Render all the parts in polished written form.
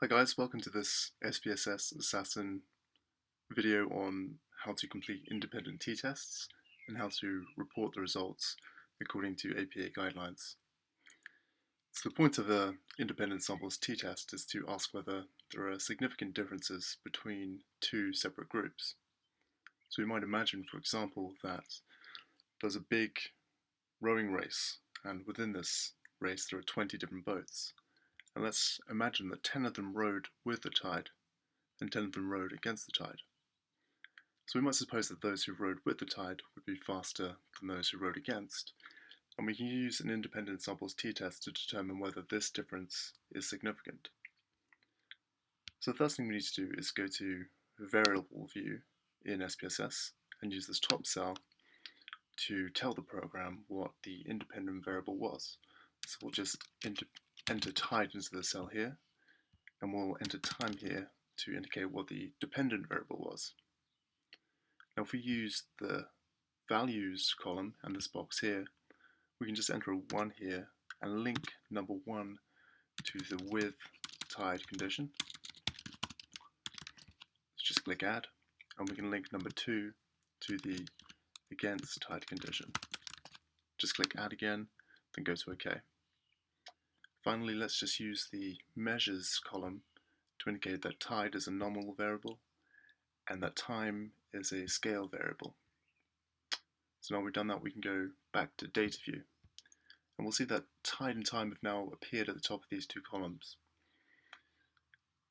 Hi guys, welcome to this SPSS Assassin video on how to complete independent t-tests and how to report the results according to APA guidelines. So the point of an independent samples t-test is to ask whether there are significant differences between two separate groups. So we might imagine, for example, that there's a big rowing race, and within this race there are 20 different boats. And let's imagine that 10 of them rowed with the tide and 10 of them rowed against the tide. So we might suppose that those who rowed with the tide would be faster than those who rowed against, and we can use an independent samples t-test to determine whether this difference is significant. So the first thing we need to do is go to variable view in SPSS and use this top cell to tell the program what the independent variable was. So we'll just enter tide into the cell here, and we'll enter time here to indicate what the dependent variable was. Now if we use the values column and this box here, we can just enter a 1 here and link number 1 to the with tide condition. Let's just click add, and we can link number 2 to the against tide condition. Just click add again, then go to OK. Finally, let's just use the measures column to indicate that tide is a nominal variable and that time is a scale variable. So now we've done that, we can go back to data view, and we'll see that tide and time have now appeared at the top of these two columns.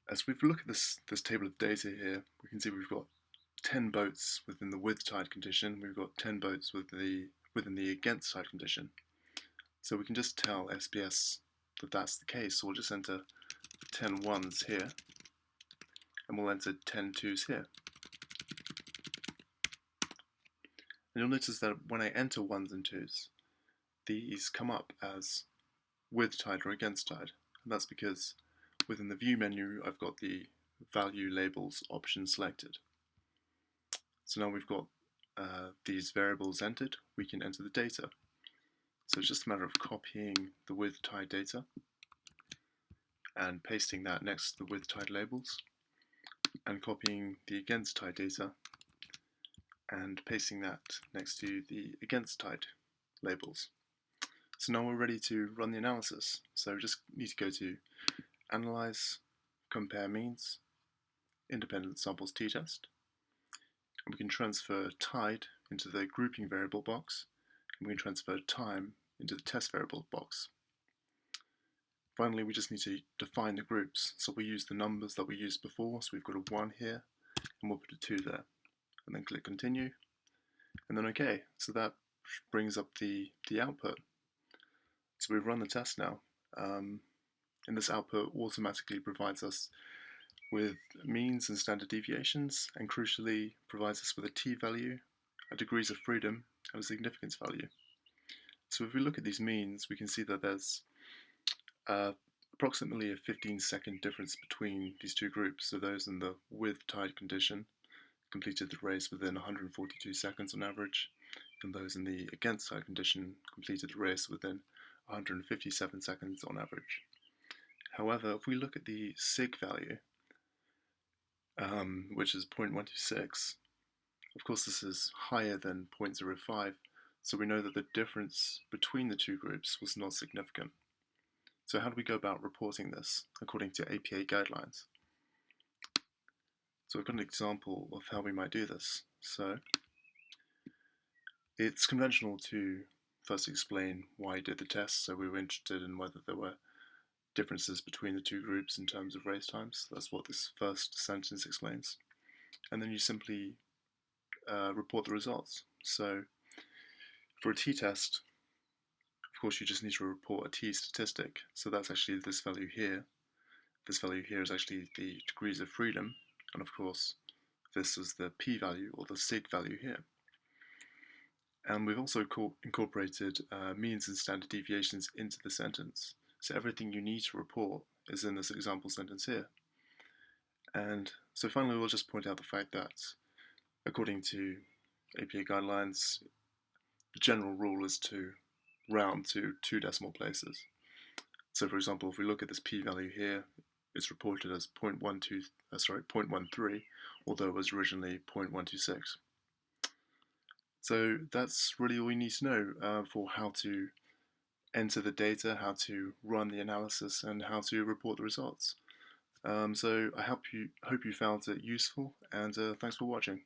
As we look at this table of data here, we can see we've got 10 boats within the with tide condition, we've got 10 boats within the against tide condition. So we can just tell SPS that that's the case, so we'll just enter 10 ones here, and we'll enter 10 twos here. And you'll notice that when I enter ones and twos, these come up as with tide or against tide, and that's because within the view menu I've got the value labels option selected. So now we've got these variables entered, we can enter the data. So it's just a matter of copying the with tide data and pasting that next to the with tide labels, and copying the against tide data and pasting that next to the against tide labels. So now we're ready to run the analysis. So we just need to go to Analyze, Compare Means, Independent Samples t-test, and we can transfer tide into the grouping variable box, and we can transfer time into the test variable box. Finally, we just need to define the groups. So we use the numbers that we used before, so we've got a 1 here, and we'll put a 2 there, and then click continue, and then OK. So that brings up the output. So we've run the test now, and this output automatically provides us with means and standard deviations, and crucially provides us with a t-value, a degrees of freedom, and a significance value. So if we look at these means, we can see that there's approximately a 15-second difference between these two groups. So those in the with tide condition completed the race within 142 seconds on average, and those in the against tide condition completed the race within 157 seconds on average. However, if we look at the sig value, which is 0.126, of course this is higher than 0.05, so we know that the difference between the two groups was not significant. So how do we go about reporting this according to APA guidelines? So I've got an example of how we might do this. So it's conventional to first explain why I did the test. So we were interested in whether there were differences between the two groups in terms of race times. That's what this first sentence explains. And then you simply report the results. So for a t-test, of course you just need to report a t-statistic. So that's actually this value here. This value here is actually the degrees of freedom, and of course this is the p-value or the sig value here. And we've also incorporated means and standard deviations into the sentence. So everything you need to report is in this example sentence here. And so finally we'll just point out the fact that according to APA guidelines, the general rule is to round to 2 decimal places. So for example, if we look at this p-value here, is reported as 0.13, although it was originally 0.126. So that's really all you need to know for how to enter the data, how to run the analysis, and how to report the results. So I hope you found it useful, and thanks for watching.